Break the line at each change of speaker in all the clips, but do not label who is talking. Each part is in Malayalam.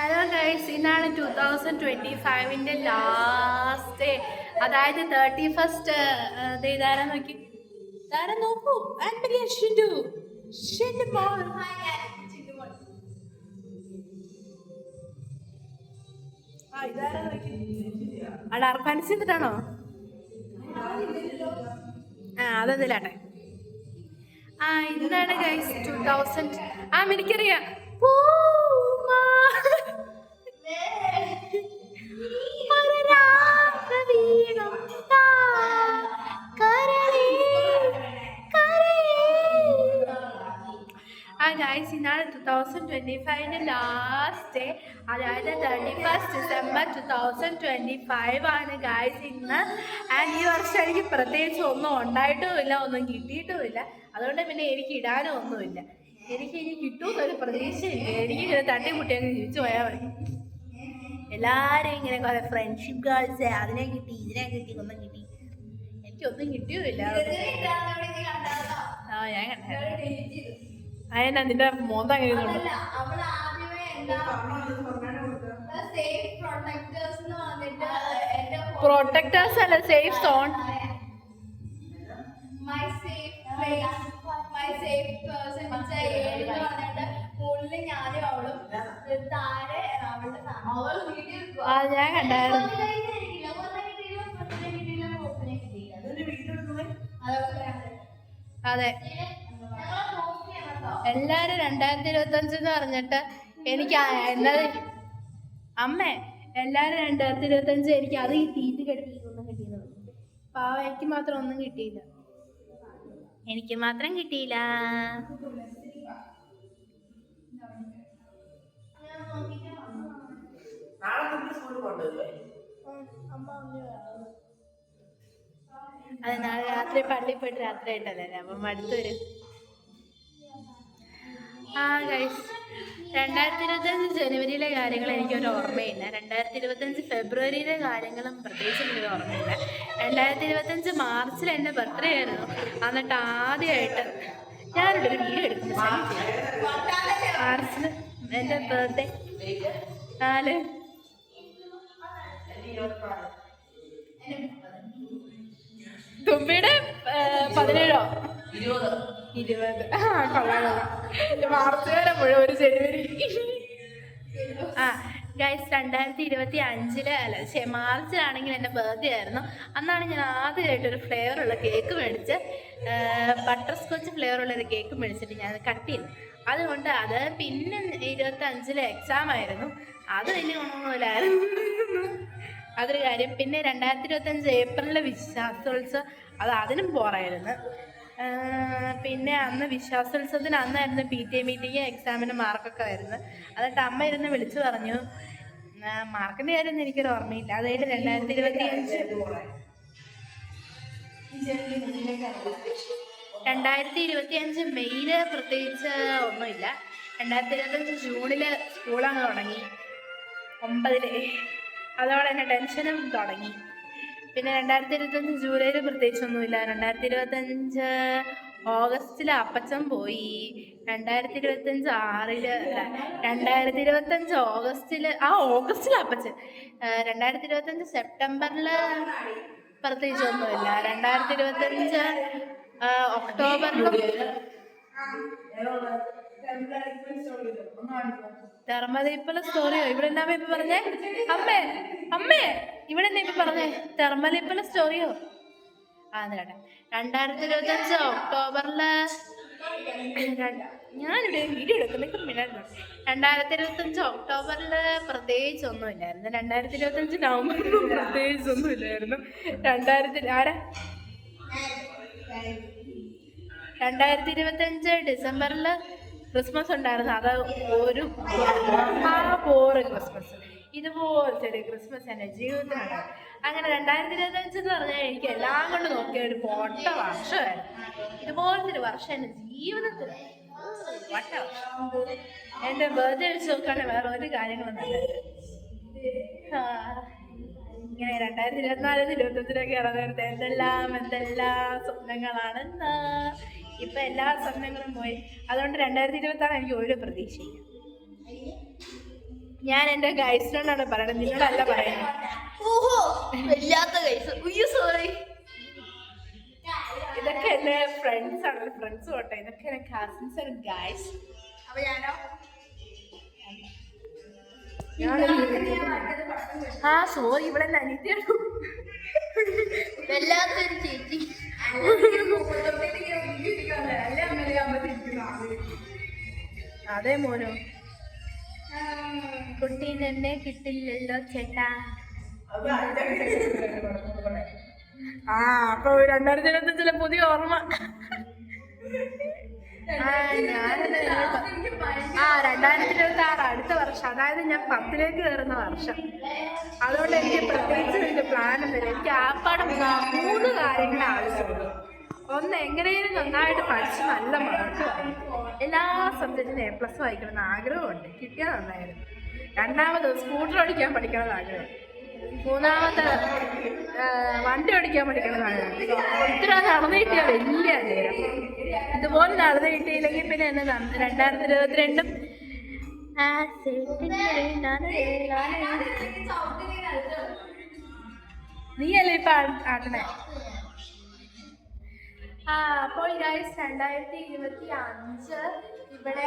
ഹലോ ഗൈസ്, ഇന്നാണ് 2025 ലാസ്റ്റ് ഡേ, അതായത് 31st. ഇതാരാ നോക്കി, ഇതാരാ നോക്കൂ, അവിടെ അർപ്പൻസിട്ടാണോ? അതെന്തിലാട്ടെ. ഇതാണ് ഗൈസ് 2000. എനിക്കറിയാം. ഗൈസ്, ഇന്നാണ് 2025 ലാസ്റ്റ് ഡേ, അതായത് 31st December 2025 ആണ് ഗൈസ് ഇന്ന്. ഈ വർഷം എനിക്ക് പ്രത്യേകിച്ച് ഒന്നും ഉണ്ടായിട്ടുമില്ല, ഒന്നും കിട്ടിയിട്ടുമില്ല. അതുകൊണ്ട് പിന്നെ എനിക്ക് ഇടാനും ഒന്നുമില്ല. എനിക്ക് ഇനി കിട്ടുമെന്നൊരു പ്രതീക്ഷയില്ല. എനിക്കിങ്ങനെ തട്ടിമുട്ടി അങ്ങ് ജീവിച്ചു പോയാൽ മതി. എല്ലാവരും ഇങ്ങനെ കുറെ ഫ്രണ്ട്ഷിപ്പ് ഗേൾസ്, അതിനെ കിട്ടി ഇതിനെ കിട്ടി, ഒന്നും കിട്ടി. എനിക്കൊന്നും കിട്ടിയുമില്ല. ഞാൻ കണ്ടായിരുന്നു. അതിനാ നിന്റെ മോന്ത അങ്ങനെ പ്രൊട്ടക്ടേഴ്സ് അല്ല, സേഫ് സോൺ. ഞാൻ കണ്ടായിരുന്നു. അതെ, എല്ലാരും 2025 പറഞ്ഞിട്ട് എനിക്ക് അമ്മേ, എല്ലാരും 2025 എനിക്ക് അത് കിട്ടി, ഇത് കിട്ടി, ഒന്നും കിട്ടിയെന്ന്. പാവ, എനിക്ക് മാത്രം ഒന്നും കിട്ടിയില്ല. എനിക്ക് മാത്രം കിട്ടിയില്ല. അത് നാളെ രാത്രി പള്ളിയിൽ പോയിട്ട് രാത്രി ആയിട്ടല്ലേ, അപ്പം അടുത്തൊരു ഗൈസ്. 2025 ജനുവരിയിലെ കാര്യങ്ങൾ എനിക്കൊരു ഓർമ്മയില്ല. 2025 ഫെബ്രുവരിയിലെ കാര്യങ്ങളും പ്രത്യേകിച്ച് എനിക്കൊരു ഓർമ്മയില്ല. 2025 മാർച്ചിൽ എൻ്റെ ബർത്ത്ഡേ ആയിരുന്നു. എന്നിട്ട് ആദ്യമായിട്ട് ഞാനിവിടെ ഒരു വീഡിയോ എടുക്കുന്ന മാർച്ചിൽ എൻ്റെ ബർത്ത്ഡേ 4 തുമ്പിയുടെ 17 20 കൊള്ളാം. മാർച്ച് വരെ മുഴുവൻ ഒരു ജനുവരി. ഗൈസ്, 2025 മാർച്ചിലാണെങ്കിൽ എൻ്റെ ബർത്ത്ഡേ ആയിരുന്നു. അന്നാണ് ഞാൻ ആദ്യമായിട്ടൊരു ഫ്ലേവറുള്ള കേക്ക് മേടിച്ച്, ബട്ടർ സ്കോച്ച് ഫ്ലേവറുള്ളൊരു കേക്ക് മേടിച്ചിട്ട് ഞാൻ കട്ട് ചെയ്തു. അതുകൊണ്ട് അത് പിന്നെ 25 എക്സാം ആയിരുന്നു. അത് വലിയ ഗുണമൊന്നുമില്ലായിരുന്നു, അതൊരു കാര്യം. പിന്നെ 2025 ഏപ്രിലിലെ വിശ്വാസോത്സവം, അതിനും പോറായിരുന്നു. പിന്നെ അന്ന് വിശ്വാസോത്സവത്തിന് അന്നായിരുന്നു PTA മീറ്റിംഗ്, എക്സാമിന് മാർക്കൊക്കെ വരുന്നത്. എന്നിട്ട് അമ്മ ഇരുന്ന് വിളിച്ചു പറഞ്ഞു. മാർക്കിൻ്റെ കാര്യമൊന്നും എനിക്കൊരു ഓർമ്മയില്ല. അതായത് 2025 മെയ്യില് പ്രത്യേകിച്ച് ഒന്നുമില്ല. 2025 ജൂണില് സ്കൂളങ്ങ് തുടങ്ങി 9 അതോടെ തന്നെ ടെൻഷനും തുടങ്ങി. പിന്നെ 2025 ജൂലൈയിൽ പ്രത്യേകിച്ചൊന്നുമില്ല. 2025 ഓഗസ്റ്റിൽ അപ്പച്ചൻ പോയി. 2025 ഓഗസ്റ്റിൽ അപ്പച്ചൻ. 2025 സെപ്റ്റംബറിൽ പ്രത്യേകിച്ചൊന്നുമില്ല. 2025 ഒക്ടോബറിലും തെർമലിപ്പല സ്റ്റോറിയോ? ഇവിടെ എന്നാ ഇപ്പൊ പറഞ്ഞേ? അമ്മേ ഇവിടെ എന്നാ ഇപ്പൊ പറഞ്ഞേ? തെർമലിപ്പല സ്റ്റോറിയോ? കേട്ടെ. 2025 ഒക്ടോബറില് ഞാനിവിടെ വീഡിയോ എടുക്കുന്നേക്ക് മിണ്ടായിരുന്നു. 2025 ഒക്ടോബറില് പ്രത്യേകിച്ചൊന്നും ഇല്ലായിരുന്നു. 2025 നവംബറിലും പ്രത്യേകിച്ചൊന്നും ഇല്ലായിരുന്നു. 2025 ഡിസംബറിൽ ക്രിസ്മസ് ഉണ്ടായിരുന്നു. അത് ഒരു മഹാപോറ് ക്രിസ്മസ്. ഇതുപോലത്തെ ഒരു ക്രിസ്മസ് എൻ്റെ ജീവിതത്തിലുണ്ട്. അങ്ങനെ 2025 എന്ന് പറഞ്ഞാൽ എനിക്ക് എല്ലാം കൊണ്ട് നോക്കിയ ഒരു പൊട്ട വർഷമായിരുന്നു. ഇതുപോലത്തെ ഒരു വർഷം എൻ്റെ ജീവിതത്തിൽ വട്ട വർഷം. എൻ്റെ ബർത്ത്ഡേ വെച്ച് നോക്കുകയാണെങ്കിൽ വേറെ ഒരു കാര്യങ്ങളും നല്ലത്. ഇങ്ങനെ 2024 2025 ഇറങ്ങുന്നത് എന്തെല്ലാം സ്വപ്നങ്ങളാണെന്ന്. ഇപ്പം എല്ലാ സ്വപ്നങ്ങളും പോയി. അതുകൊണ്ട് 2026 എനിക്ക് ഒരു പ്രതീക്ഷയില്ല. ഞാൻ എന്റെ ഗൈസിനോടാണ് പറയണത്, നിന്നോടല്ല പറയുന്നത്.
ഓഹോ, വല്ലാത്ത ഗൈസ്. ഉയ്യോ സോറി.
ഇതൊക്കെ എന്റെ ഫ്രണ്ട്സ് ആണ്, ഫ്രണ്ട്സ് പോട്ടെ, ഇതൊക്കെ എന്റെ കസിൻസ് ആണ് ഗൈസ്.
അപ്പൊ ഞാനോ
സോറി, ഇവിടെ അനിയത്തിയാണ്.
വല്ലാത്തൊരു ചേച്ചി.
അതെ മോനോ, കുട്ടി തന്നെ കിട്ടില്ലല്ലോ ചേട്ടാ. അപ്പൊ 2025 പുതിയ ഓർമ്മ. ഞാനത് 2026 അടുത്ത വർഷം, അതായത് ഞാൻ 10ലേക്ക് കയറുന്ന വർഷം. അതുകൊണ്ട് എനിക്ക് പ്രത്യേകിച്ച് ഇതിന്റെ പ്ലാൻ ഒന്നുമില്ല. എനിക്ക് ആപ്പാടെ 3 കാര്യങ്ങളുടെ ആവശ്യമുള്ളൂ. ഒന്ന്, എങ്ങനെയും നന്നായിട്ട് പഠിച്ച് നല്ല മാർക്ക് എല്ലാ സബ്ജക്റ്റിനും A+ വായിക്കണമെന്ന് ആഗ്രഹമുണ്ട്, കിട്ടിയാൽ നന്നായിരുന്നു. രണ്ടാമത് സ്കൂട്ടർ ഓടിക്കാൻ പഠിക്കണമെന്ന് ആഗ്രഹം. മൂന്നാമത്തെ വണ്ടി ഓടിക്കാൻ പഠിക്കണമെന്ന് ആഗ്രഹം. ഇത്ര നടന്നു കിട്ടിയാൽ വലിയ നേരം. ഇതുപോലെ നടന്നു കിട്ടിയില്ലെങ്കിൽ പിന്നെ എന്നെ 2022 നീയല്ലേ ഇപ്പൊ ആട്ടണേ. അപ്പോൾ ഗൈസ് 2025 ഇവിടെ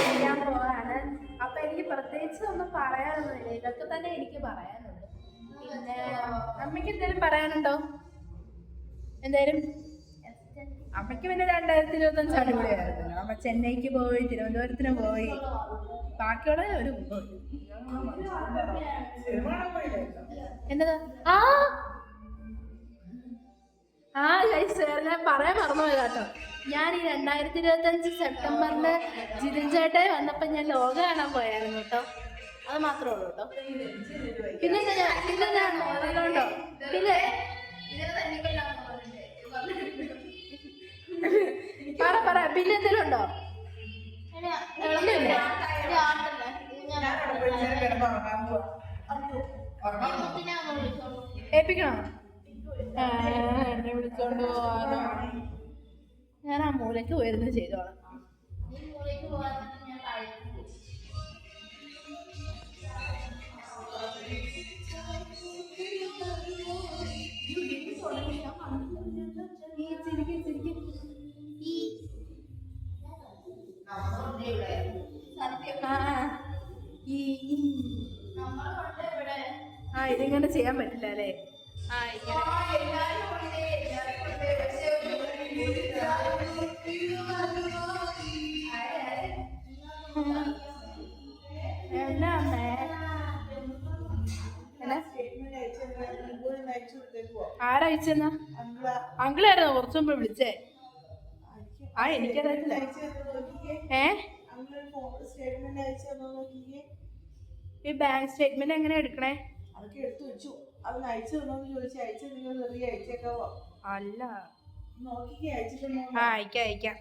ചെയ്യാൻ പോവാണ്. അപ്പൊ എനിക്ക് പ്രത്യേകിച്ച് ഒന്നും പറയാനൊന്നുമില്ല, ഇതൊക്കെ തന്നെ എനിക്ക് പറയാനുള്ളൂ. പിന്നെ അമ്മയ്ക്ക് എന്തേലും പറയാനുണ്ടോ? എന്തായാലും അമ്മയ്ക്ക് പിന്നെ 2025 അടിപൊളിയായിരുന്നല്ലോ. അമ്മ ചെന്നൈക്ക് പോയി, തിരുവനന്തപുരത്തിന് പോയി, ബാക്കിയുള്ള ഒരു എന്നതാ ഗൈസ്, ഞാൻ പറയാൻ മറന്നുപോയി കേട്ടോ. ഞാൻ ഈ 2025 സെപ്റ്റംബറിൽ ജിതിൻ ചേട്ടായി വന്നപ്പോൾ ഞാൻ ലോക കാണാൻ പോയായിരുന്നു കേട്ടോ. അത് മാത്രമേ ഉള്ളൂ കേട്ടോ. പിന്നെ ഞാൻ അതുകൊണ്ടോ പിന്നെ പറ പിന്നെ എന്തെങ്കിലും ഉണ്ടോ? ഏൽപ്പിക്കണോ? എന്നെ വിളിച്ചോണ്ട് പോവാനോ? ഞാൻ ആ മൂലയ്ക്ക് പോയിരുന്നു ചെയ്തോളാം. ഇതിങ്ങനെ ചെയ്യാൻ പറ്റില്ല അല്ലേ? ആരയച്ചെന്നാ? അങ്കിളായിരുന്നോ കുറച്ചു മുമ്പ് വിളിച്ചേ? എനിക്കറിയത്തില്ല. ഈ ബാങ്ക് സ്റ്റേറ്റ്മെന്റ് എങ്ങനെ എടുക്കണേ? അല്ല, അയക്കാം.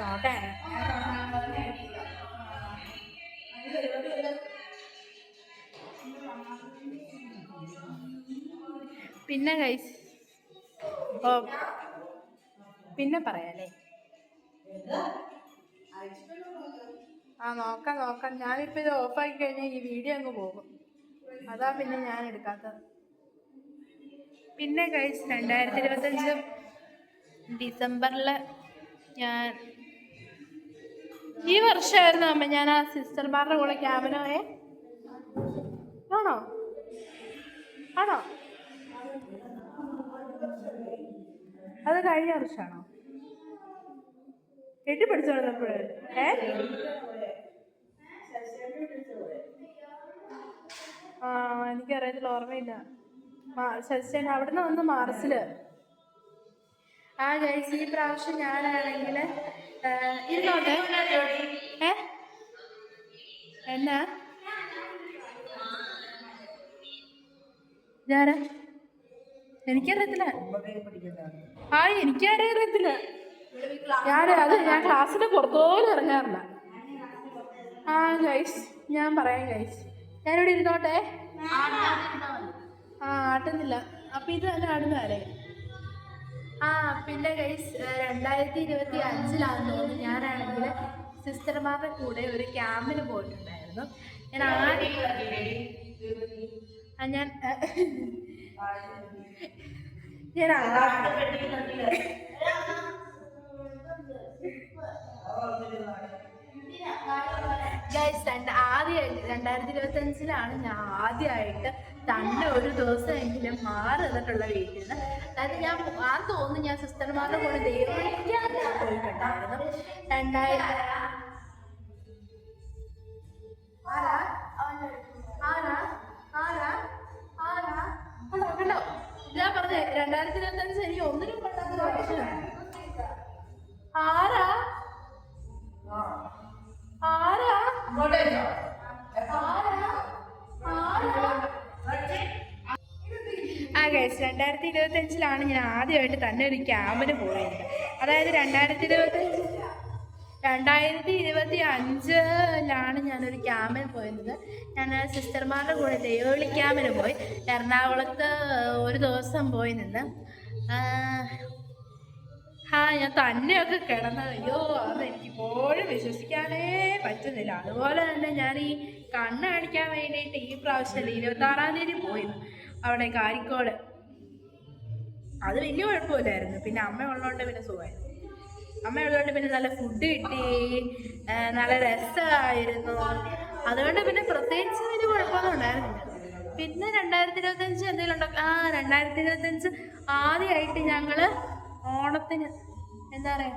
നോട്ടെ. പിന്നെ ഗൈസ്, പിന്നെ പറയാല്ലേ? നോക്കാം. ഞാനിപ്പോൾ ഇത് ഓഫാക്കി കഴിഞ്ഞാൽ ഈ വീഡിയോ അങ്ങ് പോകും. അതാ പിന്നെ ഞാൻ എടുക്കാത്തത്. പിന്നെ ഗൈസ്, 2025 ഡിസംബറിൽ ഞാൻ ഈ വർഷമായിരുന്നു അമ്മ ഞാൻ ആ സിസ്റ്റർമാരുടെ കൂടെ ക്യാമ്പിന് പോയേ. ആണോ? അത് കഴിഞ്ഞ വർഷമാണോ? കെട്ടിപ്പിടിച്ചോളപ്പോഴേ എനിക്കറിയത്തില്ല, ഓർമ്മയില്ല. ശശിൻ അവിടുന്ന് വന്ന് മാർച്ചില്. ഗൈസ്, ഈ പ്രാവശ്യം ഞാനാണെങ്കിൽ ഇരുന്നോട്ടെ. എന്നാ ഞാനാ? എനിക്കറിയത്തില്ല. എനിക്കറിയത്തില്ല. ഞാൻ ക്ലാസ്സിന് പുറത്തോലും ഇറങ്ങാറില്ല. ഗൈസ്, ഞാൻ പറയാം ഗൈസ്, ഞാനിവിടെ ഇരുന്നോട്ടെ. ആട്ടുന്നില്ല. അപ്പൊ ഇത് തന്നെ ആടുന്നതല്ലേ? പിന്നെ ഗൈസ്, 2025 തോന്നുന്നു ഞാനാണെങ്കിൽ സിസ്റ്റർമാരുടെ കൂടെ ഒരു ക്യാമ്പിന് പോയിട്ടുണ്ടായിരുന്നു. ഞാൻ ആദ്യം ഞാൻ ഗൈസ് ആദ്യമായിട്ട് 2025-ലാണ് ഞാൻ ആദ്യമായിട്ട് തന്നെ ഒരു ദിവസമെങ്കിലും മാറി നിന്നിട്ടുള്ള വീട്ടിൽ നിന്ന്. അതായത് ഞാൻ തോന്നുന്നു ഞാൻ സിസ്റ്റർമാരുടെ കൂടെ ദൈവം പോയിട്ടുണ്ടായിരുന്നു. 2025 എനിക്ക് ഒന്നിനും പറ്റാത്ത വർഷമാണ്. ഗൈസ് 2025-ലാണ് ഞാൻ ആദ്യമായിട്ട് തന്നെ ഒരു ക്യാമ്പിന് പോയത്. അതായത് 2025-ലാണ് ഞാനൊരു ക്യാമ്പിന് പോയത്. ഞാൻ സിസ്റ്റർമാരുടെ കൂടെ ദൈവവിളി ക്യാമ്പിന് പോയി. എറണാകുളത്ത് ഒരു ദിവസം പോയി നിന്ന്. ഞാൻ തന്നെയൊക്കെ കിടന്നത് അയ്യോ അതെനിക്കിപ്പോഴും വിശ്വസിക്കാനേ പറ്റുന്നില്ല. അതുപോലെ തന്നെ ഞാൻ ഈ കണ്ണ് കാണിക്കാൻ വേണ്ടിയിട്ട് ഈ പ്രാവശ്യം 26-ാം തീയതി പോയി അവിടെ കാരിക്കോട്. അത് വലിയ കുഴപ്പമില്ലായിരുന്നു. പിന്നെ അമ്മ ഉള്ളതുകൊണ്ട് പിന്നെ സുഖമായിരുന്നു. അമ്മ ഉള്ളതുകൊണ്ട് പിന്നെ നല്ല ഫുഡ് കിട്ടി, നല്ല രസമായിരുന്നു. അതുകൊണ്ട് പിന്നെ പ്രത്യേകിച്ച് വലിയ കുഴപ്പമൊന്നും ഉണ്ടായിരുന്നില്ല. പിന്നെ 2025 എന്തെങ്കിലും ഉണ്ടോ? 2025 ആദ്യമായിട്ട് ഞങ്ങള് ഓണത്തിന് എന്താ പറയാ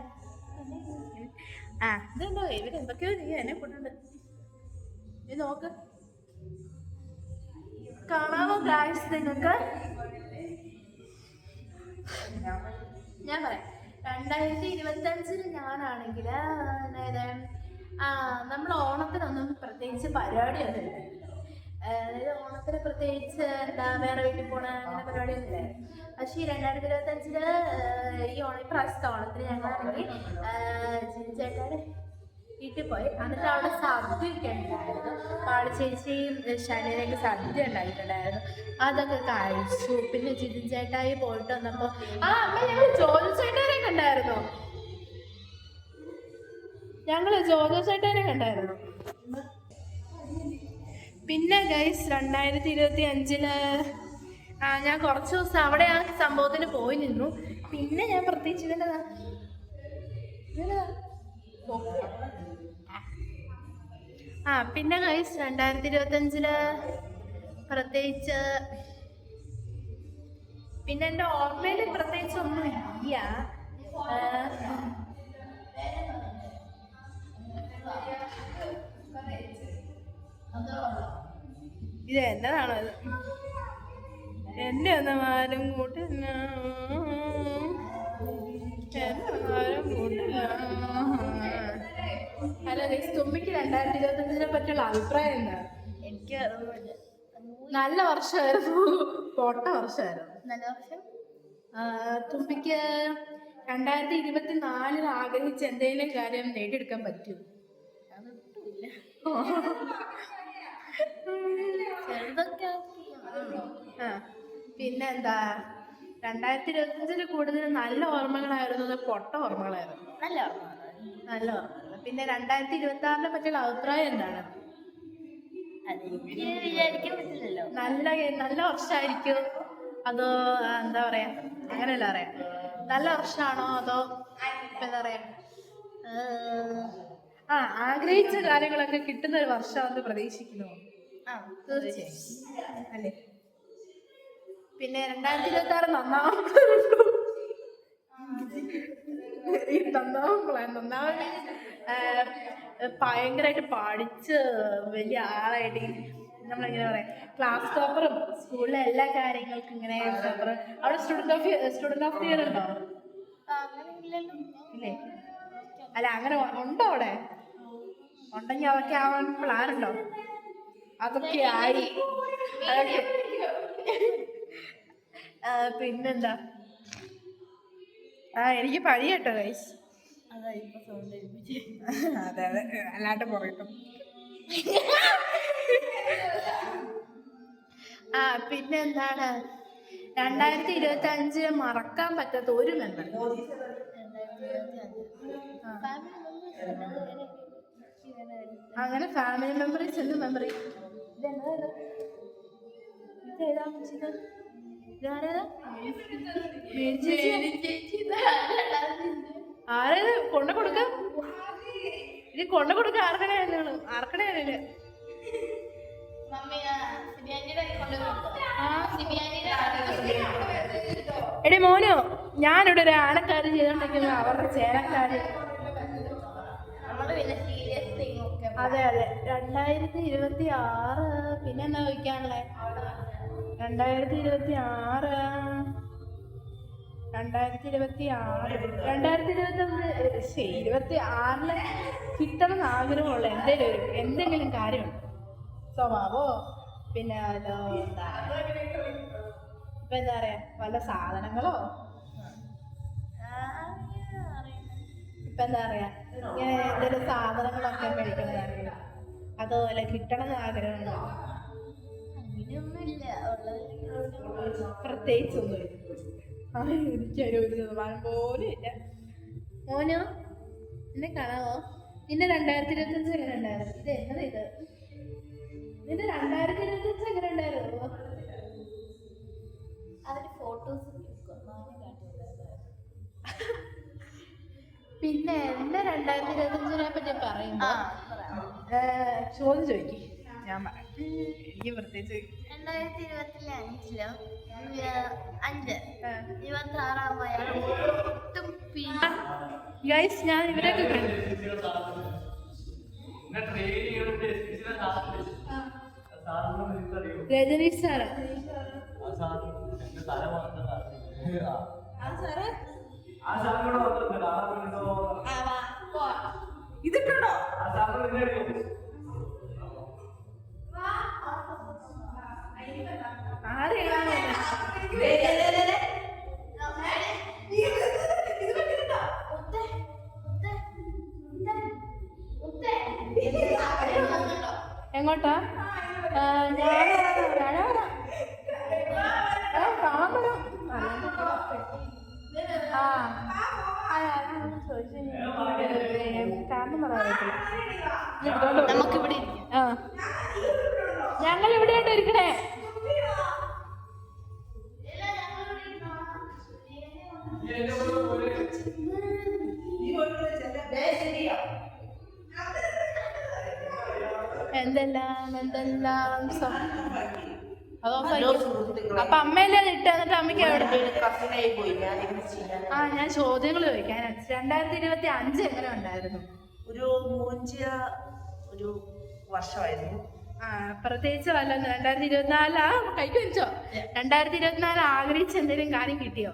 ഇതെന്തോ ഇവരെന്തൊക്കെയോ ചെയ്യാൻ എന്നെ കൊണ്ടുണ്ട്. ഇത് നോക്ക്, കാണാമോ ഗായ്സ് നിങ്ങൾക്ക്? ഞാൻ പറയാം 2025 ഞാനാണെങ്കിൽ നമ്മൾ ഓണത്തിനൊന്നും പ്രത്യേകിച്ച് പരിപാടിയൊന്നും ഇല്ല. അതായത് ഓണത്തിന് പ്രത്യേകിച്ച് വേറെ വീട്ടിൽ പോണ അങ്ങനെ പരിപാടിയൊന്നും ഇല്ലായിരുന്നു. പക്ഷേ ഈ 2025 ഈ പ്രാവശ്യത്തെ ഓണത്തിന് ഞങ്ങളാണെങ്കിൽ ചേട്ടായുടെ വീട്ടിൽ പോയി. എന്നിട്ട് അവിടെ സദ്യയൊക്കെ ഉണ്ടായിരുന്നു. പാളി ചേച്ചിയും ശനിയൊക്കെ സദ്യ ഉണ്ടായിട്ടുണ്ടായിരുന്നു. അതൊക്കെ കഴിച്ചു. പിന്നെ ജിതിൻ ചേട്ടായി പോയിട്ട് വന്നപ്പോൾ അമ്മ ഞങ്ങൾ ജോജോ ചേട്ടനെ കണ്ടായിരുന്നു. പിന്നെ ഗൈസ് 2025 ഞാൻ കുറച്ച് ദിവസം അവിടെ ആ സംഭവത്തിന് പോയി നിന്നു. പിന്നെ ഞാൻ പ്രത്യേകിച്ച് പിന്നെ ഗൈസ് 2025 പ്രത്യേകിച്ച് പിന്നെ എൻ്റെ ഓർമ്മയിൽ പ്രത്യേകിച്ച് ഒന്നും ഇല്ല. ഇത് എന്നതാണത്? എന്നെ ഒന്നാരും കൂട്ടില്ല. ഹലോ ഗൈസ്, തുമ്പിക്ക് 2025 പറ്റിയുള്ള അഭിപ്രായം എന്താണ്?
എനിക്ക്
നല്ല വർഷമായിരുന്നു, പൊട്ട വർഷമായിരുന്നു.
നല്ല വർഷം.
തുമ്പിക്ക് 2024 ആഗ്രഹിച്ച് എന്തെങ്കിലും കാര്യം നേടിയെടുക്കാൻ പറ്റുമോ?
അതൊട്ടുമില്ല. ചെറുതൊക്കെ
പിന്നെന്താ 2025 കൂടുതൽ നല്ല ഓർമ്മകളായിരുന്നത് പൊട്ട ഓർമ്മകളായിരുന്നു?
നല്ല
ഓർമ്മകൾ. പിന്നെ 2026 പറ്റിയുള്ള അഭിപ്രായം എന്താണ്?
അതെനിക്ക് വിചാരിക്കാൻ പറ്റില്ലല്ലോ.
നല്ല വർഷമായിരിക്കും അതോ എന്താ പറയാ, അങ്ങനെയല്ല പറയാം, നല്ല വർഷമാണോ അതോ എന്താ പറയാ ആഗ്രഹിച്ച കാര്യങ്ങളൊക്കെ കിട്ടുന്ന ഒരു വർഷമാണെന്ന് പ്രതീക്ഷിക്കുന്നു? തീർച്ചയായും അല്ലേ. പിന്നെ 2026 നന്നാവാൻ ഭയങ്കരമായിട്ട് പഠിച്ച് വലിയ ആളായിട്ട് നമ്മളെങ്ങനെ പറയാം, ക്ലാസ് ടോപ്പറും സ്കൂളിലെ എല്ലാ കാര്യങ്ങൾക്കും ഇങ്ങനെ ടോപ്പർ. അവിടെ സ്റ്റുഡന്റ് ഓഫ് ദി ഇയർ ഉണ്ടോ? ഇല്ലേ? അല്ല അങ്ങനെ ഉണ്ടോ അവിടെ? ഉണ്ടെങ്കിൽ അതൊക്കെ ആവാൻ പ്ലാൻ ഉണ്ടോ? അതൊക്കെ ആയി. അതൊക്കെ പിന്നെന്താ, എനിക്ക് പഴി കേട്ടോ ഗൈസ്. അതെ അല്ലാണ്ട് പറയട്ടോ. പിന്നെന്താണ് 2025 മറക്കാൻ പറ്റാത്ത ഒരു മെമ്മറി? അങ്ങനെ ഫാമിലി മെമ്പറീസ് എന്ത് മെമ്മറി ആരേത് കൊണ്ട കൊടുക്ക ഇത് കൊണ്ട കൊടുക്ക ആർക്കടയാണ് എടി മോനോ ഞാനിവിടെ ഒരു ആനക്കാര് ചെയ്തോണ്ടിരിക്കുന്നു അവരുടെ ചേനക്കാര് അതെ 2026 പിന്നെ എന്നാ ചോദിക്കാനുള്ളേ 2026 2026 കിട്ടണം ആഗ്രഹമുള്ള എന്തെങ്കിലും കാര്യമുണ്ട് സ്വഭാവോ പിന്നെ ഇപ്പൊ എന്താ പറയാ വല്ല സാധനങ്ങളോ ഇപ്പൊ എന്താ പറയാ ഇങ്ങനെ എന്തെങ്കിലും സാധനങ്ങളൊക്കെ മേടിക്കുന്നതാണെങ്കിലും അതുപോലെ കിട്ടണം ആഗ്രഹമുണ്ടോ പ്രത്യേകിച്ചൊന്നുമില്ല എനിക്കൊരു 1% പോലും ഇല്ല മോനോ എന്നെ കാണാമോ നിന്നെ 2025 എങ്ങനെ ഉണ്ടായിരുന്നു ഇത് എന്നത് ഇത് നിന്റെ 2025 എങ്ങനെ ഉണ്ടായിരുന്നു പിന്നെ എന്റെ 2025 പറ്റി പറയുമ്പോ ചോദ്യം ചോദിക്കും ഞാൻ പറയാം എനിക്ക് പ്രത്യേകിച്ച് 2025 ഗൈസ് ഞാൻ ഇവരൊക്കെ കണ്ടു രജനീഷ് സാറ് ഇതിട്ടോ എങ്ങോട്ടാ നമുക്കിവിടെ ഞങ്ങൾ ഇവിടെയായിട്ട് ഇരിക്കണേ എന്തെല്ലാം അപ്പൊ അമ്മയല്ലേ ഇട്ട് എന്നിട്ട് അമ്മയ്ക്ക് എവിടെ ഞാൻ ചോദ്യങ്ങൾ ചോദിക്കാൻ 2025 എങ്ങനെ ഉണ്ടായിരുന്നു
ഒരു മൂഞ്ചിയ ഒരു വർഷമായിരുന്നു
പ്രത്യേകിച്ച് വല്ല 2024 കൈക്ക് വെച്ചോ 2024 ആഗ്രഹിച്ച് എന്തെങ്കിലും കാര്യം കിട്ടിയോ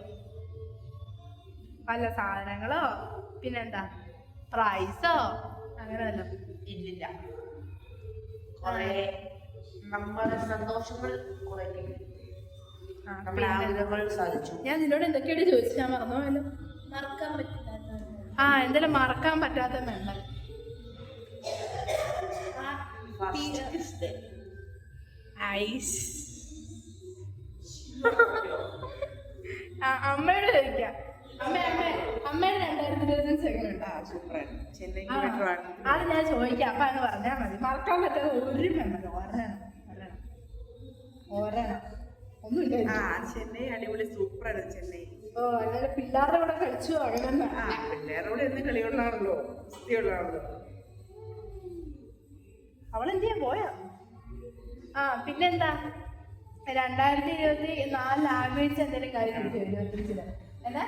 വല്ല സാധനങ്ങളോ പിന്നെന്താ പ്രൈസോ അങ്ങനെ വല്ലോ
ഇല്ലില്ല കുറെ നമ്മുടെ സന്തോഷങ്ങൾ കുറെ നമ്മുടെ ആഗ്രഹങ്ങൾ സാധിച്ചു
ഞാൻ നിന്നോട് എന്തൊക്കെയാണ് ചോദിച്ചു ഞാൻ മറന്നുപോയല്ലോ
മറക്കാൻ പറ്റില്ല
എന്തെങ്കിലും മറക്കാൻ പറ്റാത്ത മെമ്മറി അമ്മയോട് ചോദിക്കാം അമ്മയുടെ 2025 എങ്ങനെയുണ്ട് അത് ഞാൻ ചോദിക്കാം അപ്പൊ അങ്ങ് പറഞ്ഞാൽ മതി മറക്കാൻ പറ്റാത്ത ഒരു മെമ്മറി ഒരെണ്ണം ഒന്നുമില്ല
ചെന്നൈ അടിപൊളി സൂപ്പറാണ് ചെന്നൈ
അങ്ങനെ പിള്ളേരുടെ കൂടെ കളിച്ചു അങ്ങനെ
പിള്ളേരോട് എന്ന് കളിയുള്ളാണല്ലോ കുസ്തിയുള്ളാണല്ലോ
അവളെന്ത് ചെയ്യാൻ പോയാ പിന്നെന്താ 2024 ആഗ്രഹിച്ച എന്തെങ്കിലും കാര്യം കിട്ടിയോ 25 എന്നാ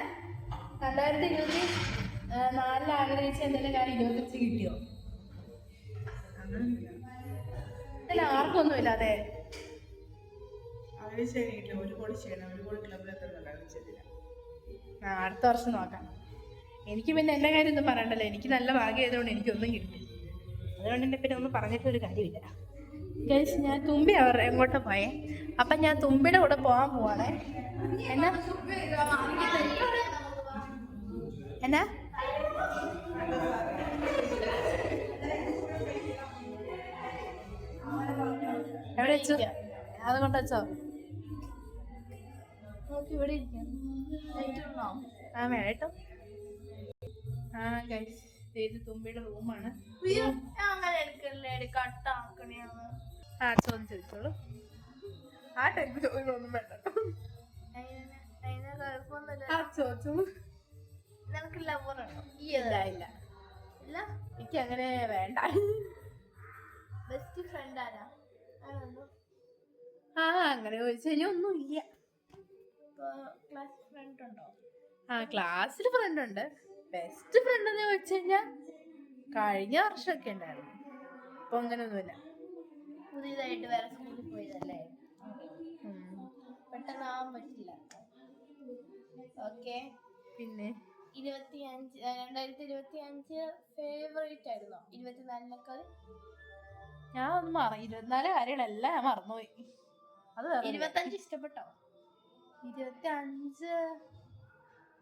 2024 ആഗ്രഹിച്ച എന്തെങ്കിലും കാര്യം 25 കിട്ടിയോ അല്ല ആർക്കൊന്നുമില്ല അതെ
ഒരു കോടി ക്ലബിലെത്തുന്നുണ്ട്
അടുത്ത വർഷം നോക്കാം എനിക്ക് പിന്നെ എൻ്റെ കാര്യം ഒന്നും പറയണ്ടല്ലോ എനിക്ക് നല്ല ഭാഗ്യമായതുകൊണ്ട് എനിക്കൊന്നും കിട്ടി അതുകൊണ്ട് എന്നെ പിന്നെ ഒന്നും പറഞ്ഞിട്ടൊരു കാര്യമില്ല ഗൈസ് ഞാൻ തുമ്പി എങ്ങോട്ട് പോയേ അപ്പം ഞാൻ തുമ്പിയുടെ കൂടെ പോകാൻ പോവാണേ എന്നാ എവിടെ വെച്ചു അതുകൊണ്ട് വെച്ചോ
നോക്കി ഇവിടെ ഇരിക്കാം
വേട്ടോ ഗൈസ് ഇത് തുമ്പിയുടെ റൂമാണ്.
അങ്ങനെ എടുക്കല്ലേ കട്ടാക്കണേന്ന്.
ആ ചോദിച്ചോളൂ. ആ ടൈപ്പ് ചോദ്യങ്ങളൊന്നും വേണ്ട.
അതിന് കുഴപ്പമൊന്നുമില്ല.
ആ ചോദിച്ചോളൂ.
നിനക്ക് ലവറുണ്ടോ?
ഇല്ല ഇല്ല
ഇല്ല.
എനിക്ക് അങ്ങനെ വേണ്ട.
ബെസ്റ്റ് ഫ്രണ്ട് ആരാ?
ആ അങ്ങനെ ചോദിച്ചു കഴിഞ്ഞാൽ ഒന്നുമില്ല.
ക്ലാസ് ഫ്രണ്ട് ഉണ്ടോ?
ആ ക്ലാസ്സിൽ ഫ്രണ്ട് ഉണ്ട്. ബെസ്റ്റ് ഫ്രണ്ട് എന്ന് ചോദിച്ചു കഴിഞ്ഞാൽ കഴിഞ്ഞ വർഷമൊക്കെ ഉണ്ടായിരുന്നു. ഇപ്പൊ അങ്ങനെയൊന്നുമില്ല.
പുതിയതായിട്ട് വേറെ സ്കൂളിൽ പോയതല്ലേ? പെട്ടെന്ന് ആവാൻ പറ്റില്ല. ഓക്കെ.
പിന്നെ
2025 ഫേവറേറ്റ് ആയിരുന്നോ 24
ഞാൻ ഒന്ന് 24 കാര്യങ്ങളെല്ലാം ഞാൻ മറന്നുപോയി. അത്
25 ഇഷ്ടപ്പെട്ടോ?
25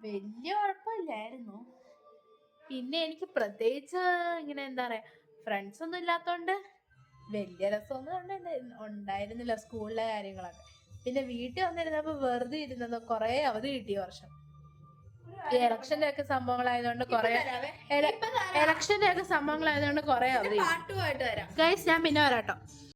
വലിയ കുഴപ്പമില്ലായിരുന്നു. പിന്നെ എനിക്ക് പ്രത്യേകിച്ച് ഇങ്ങനെ എന്താ പറയാ ഫ്രണ്ട്സ് ഒന്നും ഇല്ലാത്തോണ്ട് വലിയ രസമൊന്നും ഉണ്ടായിരുന്നില്ല സ്കൂളിലെ കാര്യങ്ങളൊക്കെ. പിന്നെ വീട്ടിൽ വന്നിരുന്നപ്പോ വെറുതെ ഇരുന്നത് കൊറേ അവധി കിട്ടിയ വർഷം. ഈ ഇലക്ഷന്റെ ഒക്കെ സംഭവങ്ങളായതുകൊണ്ട് കൊറേ അവധി
പാട്ടുമായിട്ട് വരാം.
ഗൈസ് ഞാൻ പിന്നെ വരാട്ടോ.